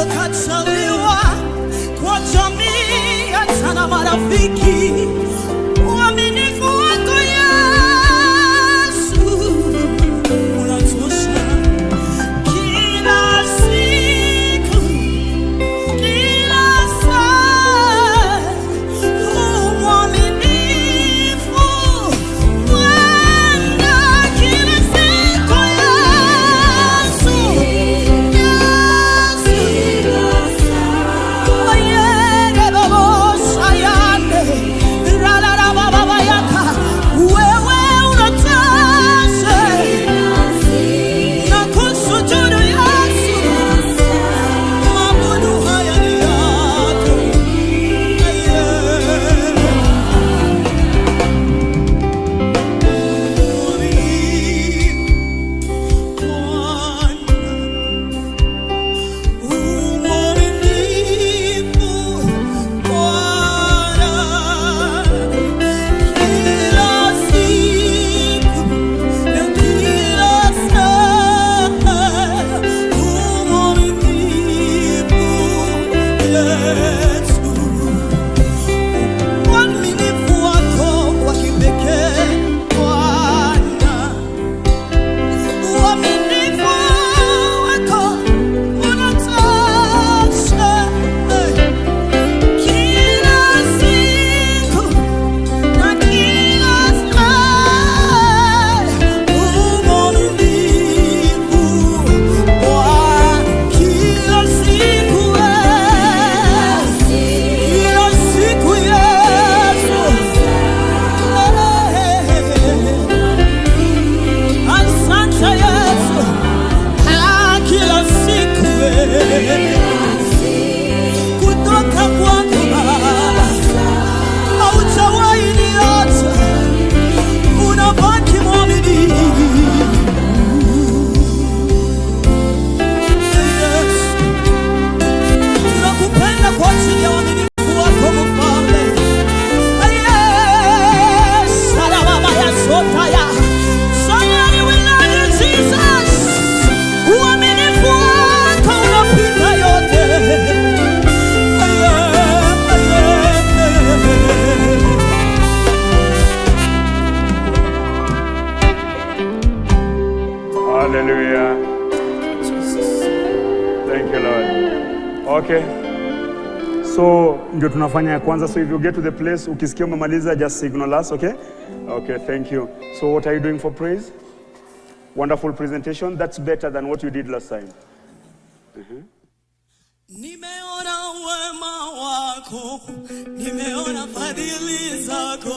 Ukachaliwa kwa jamii hata na marafiki, uaminifu wako Yesu unatosha. Kila siku, kila saa, uaminifu Bwana. Kila siku Yesu, kutoka kwangu Baba, haujawahi niacha, unabaki mwaminifu. Tunakupenda kwa ajili ya uaminifu wako Mfalme. Somebody will love you Jesus. Uaminifu wako unapita yote. Hallelujah. Thank you, Lord. Okay. So, ndio tunafanya ya kwanza. So if you get to the place, ukisikia umemaliza, just signal us, okay? Okay, thank you. So what are you doing for praise? Wonderful presentation. That's better than what you did last time. Nimeona wema wako, nimeona fadhili zako.